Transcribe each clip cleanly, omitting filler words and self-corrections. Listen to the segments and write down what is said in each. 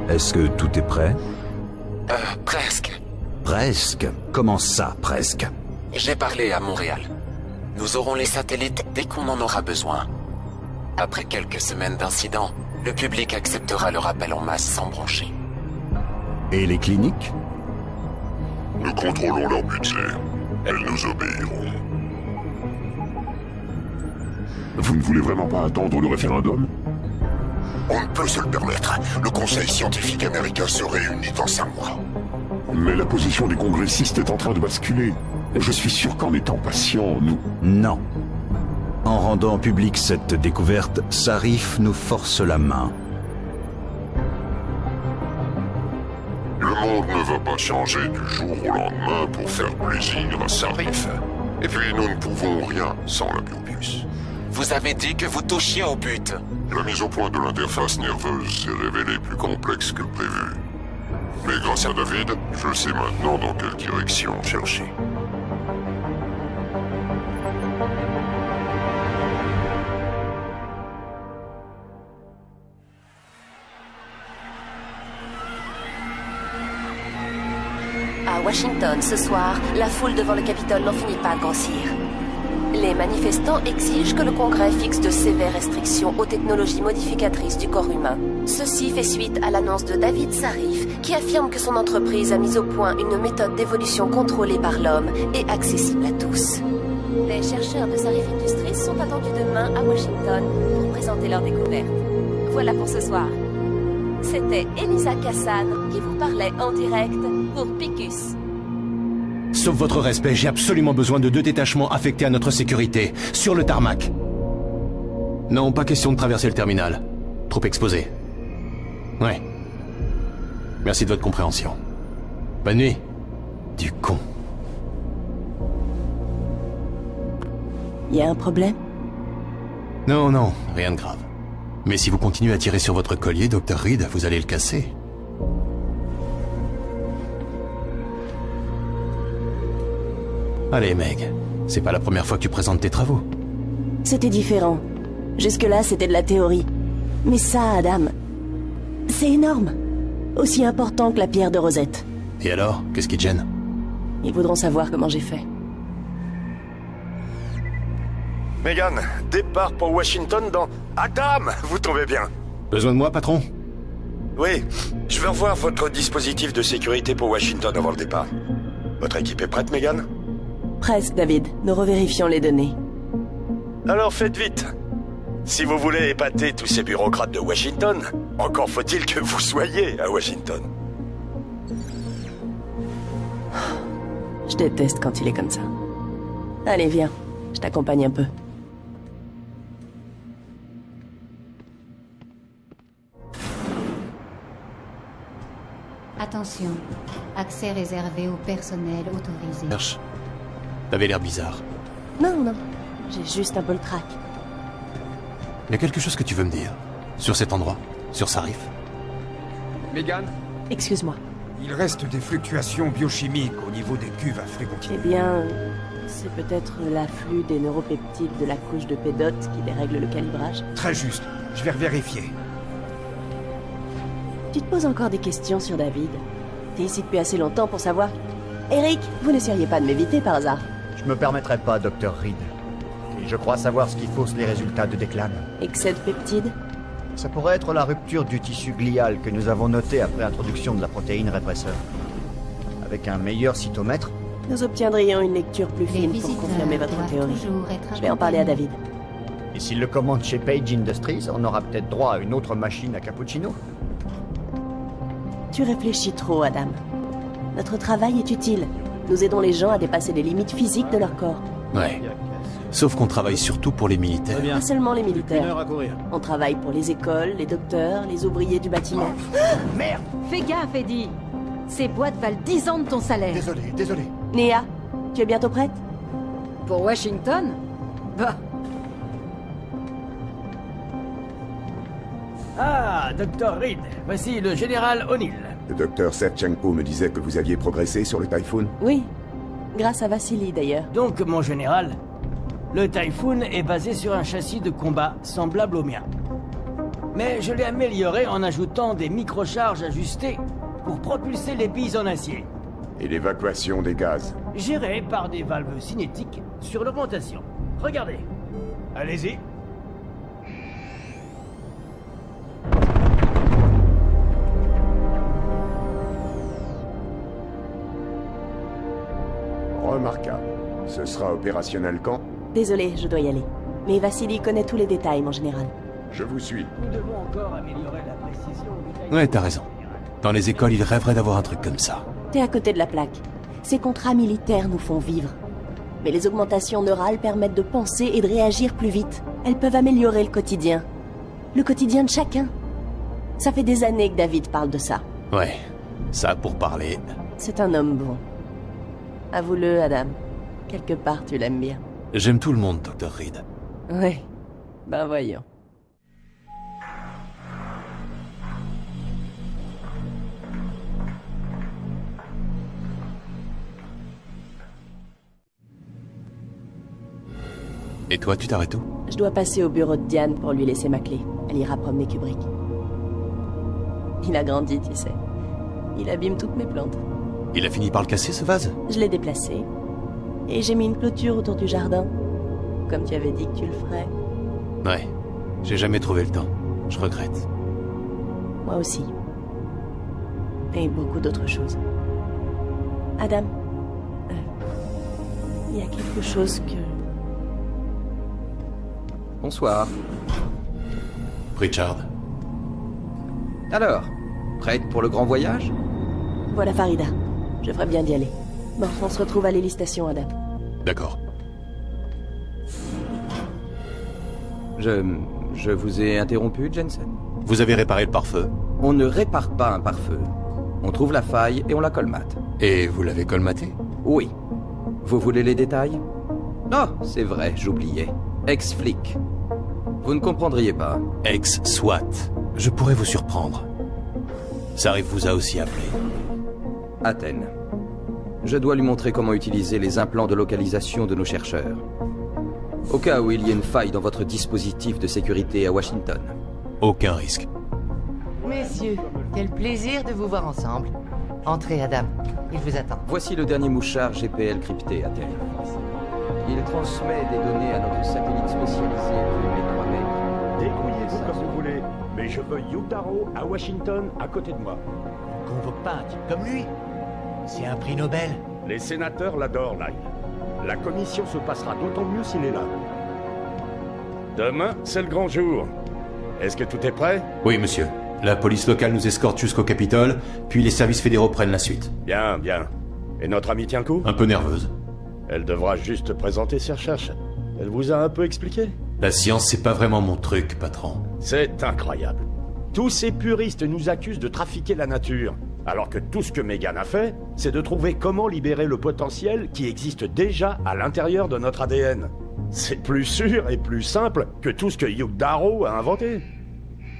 Est-ce que tout est prêt? Presque. Presque? Comment ça, presque? J'ai parlé à Montréal. Nous aurons les satellites dès qu'on en aura besoin. Après quelques semaines d'incidents, le public acceptera le rappel en masse sans broncher. Et les cliniques? Nous contrôlons leur budget. Elles nous obéiront. Vous ne voulez vraiment pas attendre le référendum? On ne peut se le permettre. Le Conseil scientifique américain se réunit dans 5 mois. Mais la position des congressistes est en train de basculer. Je suis sûr qu'en étant patient, nous... Non. En rendant publique cette découverte, Sarif nous force la main. Le monde ne va pas changer du jour au lendemain pour faire plaisir à Sarif. Et puis nous ne pouvons rien sans la biopuce. Vous avez dit que vous touchiez au but. La mise au point de l'interface nerveuse s'est révélée plus complexe que prévu. Mais grâce à David, je sais maintenant dans quelle direction chercher. À Washington, ce soir, la foule devant le Capitole n'en finit pas de grossir. Les manifestants exigent que le Congrès fixe de sévères restrictions aux technologies modificatrices du corps humain. Ceci fait suite à l'annonce de David Sarif, qui affirme que son entreprise a mis au point une méthode d'évolution contrôlée par l'homme et accessible à tous. Les chercheurs de Sarif Industries sont attendus demain à Washington pour présenter leur découverte. Voilà pour ce soir. C'était Elisa Kassan qui vous parlait en direct pour Picus. Sauf votre respect, j'ai absolument besoin de 2 détachements affectés à notre sécurité, sur le tarmac. Non, pas question de traverser le terminal. Trop exposé. Ouais. Merci de votre compréhension. Bonne nuit. Du con. Y a un problème? Non, non, rien de grave. Mais si vous continuez à tirer sur votre collier, Dr. Reed, vous allez le casser. Allez, Meg. C'est pas la première fois que tu présentes tes travaux. C'était différent. Jusque-là, c'était de la théorie. Mais ça, Adam, c'est énorme. Aussi important que la pierre de Rosette. Et alors, qu'est-ce qui te gêne? Ils voudront savoir comment j'ai fait. Megan, départ pour Washington dans... Adam, vous tombez bien. Besoin de moi, patron? Oui, je veux revoir votre dispositif de sécurité pour Washington avant le départ. Votre équipe est prête, Megan? Presque, David. Nous revérifions les données. Alors faites vite. Si vous voulez épater tous ces bureaucrates de Washington, encore faut-il que vous soyez à Washington. Je déteste quand il est comme ça. Allez, viens. Je t'accompagne un peu. Attention, accès réservé au personnel autorisé. Cherche. T'avais l'air bizarre. Non, non. J'ai juste un peu le trac. Y a quelque chose que tu veux me dire? Sur cet endroit? Sur Sarif? Megan, Excuse-moi. il reste des fluctuations biochimiques au niveau des cuves à flux Eh continu. bien, c'est peut-être l'afflux des neuropeptides de la couche de pédote qui dérègle le calibrage. Très juste. Je vais vérifier. Tu te poses encore des questions sur David. T'es ici depuis assez longtemps pour savoir... Eric, vous n'essayeriez pas de m'éviter par hasard? Je me permettrai pas, Dr. Reed. Et je crois savoir ce qui fausse les résultats de Declan. Excès de peptides? Ça pourrait être la rupture du tissu glial que nous avons noté après introduction de la protéine répresseur. Avec un meilleur cytomètre, Nous obtiendrions une lecture plus Les fine pour visiteurs confirmer votre doivent théorie. toujours être Je vais en parler à David. et s'il le commande chez Page Industries, on aura peut-être droit à une autre machine à cappuccino. Tu réfléchis trop, Adam. Notre travail est utile. Nous aidons les gens à dépasser les limites physiques de leur corps. Ouais. Sauf qu'on travaille surtout pour les militaires. Pas seulement les militaires. On travaille pour les écoles, les docteurs, les ouvriers du bâtiment. Merde! Fais gaffe, Eddie. Ces boîtes valent 10 ans de ton salaire. Désolé. Néa, tu es bientôt prête? Pour Washington? Bah, Ah, Dr. Reed, voici le général O'Neill. Le docteur Serchenko me disait que vous aviez progressé sur le Typhoon. Oui. Grâce à Vassili, d'ailleurs. Donc, mon général, le Typhoon est basé sur un châssis de combat semblable au mien. mais je l'ai amélioré en ajoutant des microcharges ajustées pour propulser les billes en acier. Et l'évacuation des gaz. Géré par des valves cinétiques sur l'augmentation. Regardez. Allez-y. Remarquable. Ce sera opérationnel quand? Désolé, je dois y aller. Mais Vassili connaît tous les détails, mon général. Je vous suis. Nous devons encore améliorer la précision du... Ouais, t'as raison. Dans les écoles, ils rêveraient d'avoir un truc comme ça. T'es à côté de la plaque. Ces contrats militaires nous font vivre. Mais les augmentations neurales permettent de penser et de réagir plus vite. Elles peuvent améliorer le quotidien. Le quotidien de chacun. Ça fait des années que David parle de ça. Ouais, ça pour parler. C'est un homme bon. Avoue-le, Adam. Quelque part, tu l'aimes bien. J'aime tout le monde, Dr. Reed. Ouais. Ben voyons. Et toi, tu t'arrêtes où? Je dois passer au bureau de Diane pour lui laisser ma clé. Elle ira promener Kubrick. Il a grandi, tu sais. Il abîme toutes mes plantes. Il a fini par le casser, ce vase? Je l'ai déplacé. Et j'ai mis une clôture autour du jardin. Comme tu avais dit que tu le ferais. Ouais. J'ai jamais trouvé le temps. Je regrette. Moi aussi. Et beaucoup d'autres choses. Adam. Il y a quelque chose que... Bonsoir. Pritchard. Alors, prête pour le grand voyage? Voilà Farida. Je ferais bien d'y aller. Bon, on se retrouve à l'hélistation, Adam. D'accord. Je vous ai interrompu, Jensen? Vous avez réparé le pare-feu? On ne répare pas un pare-feu. On trouve la faille et on la colmate. Et vous l'avez colmaté? Oui. Vous voulez les détails? Oh, c'est vrai, j'oubliais. Ex-flic. Vous ne comprendriez pas. Ex-SWAT. Je pourrais vous surprendre. Sarif vous a aussi appelé. Athènes. Je dois lui montrer comment utiliser les implants de localisation de nos chercheurs. Au cas où il y ait une faille dans votre dispositif de sécurité à Washington. Aucun risque. Messieurs, quel plaisir de vous voir ensemble. Entrez, Adam. Il vous attend. Voici le dernier mouchard GPL crypté, Athènes. Il transmet des données à notre satellite spécialisé tous les 3 mètres. Débrouillez-vous comme vous voulez, mais je veux Yutaro à Washington à côté de moi. On convoque pas un type comme lui. C'est un prix Nobel. Les sénateurs l'adorent, Lyle. La commission se passera d'autant mieux s'il est là. Demain, c'est le grand jour. Est-ce que tout est prêt? Oui, monsieur. La police locale nous escorte jusqu'au Capitole, puis les services fédéraux prennent la suite. Bien, bien. Et notre amie tient le coup? Un peu nerveuse. Elle devra juste présenter ses recherches. Elle vous a un peu expliqué? La science, c'est pas vraiment mon truc, patron. C'est incroyable. Tous ces puristes nous accusent de trafiquer la nature, alors que tout ce que Megan a fait, c'est de trouver comment libérer le potentiel qui existe déjà à l'intérieur de notre ADN. C'est plus sûr et plus simple que tout ce que Hugh Darrow a inventé.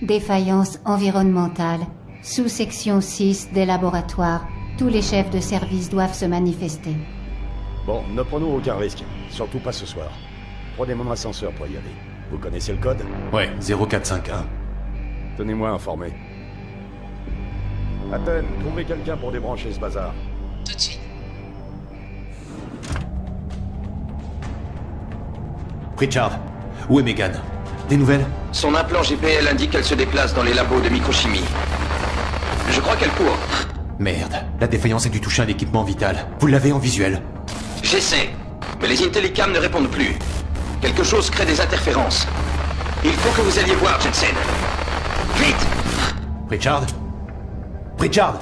Défaillance environnementale. Sous-section 6 des laboratoires. Tous les chefs de service doivent se manifester. Bon, ne prenons aucun risque. Surtout pas ce soir. Prenez mon ascenseur pour y aller. Vous connaissez le code? Ouais, 0451. Tenez-moi informé. Athènes, trouvez quelqu'un pour débrancher ce bazar. Tout de suite. Pritchard, où est Megan? Des nouvelles? Son implant GPL indique qu'elle se déplace dans les labos de microchimie. Je crois qu'elle court. Merde, la défaillance a dû toucher un équipement vital. Vous l'avez en visuel? J'essaie, mais les Intellicams ne répondent plus. Quelque chose crée des interférences. Il faut que vous alliez voir, Jensen. Vite! Pritchard? Pritchard!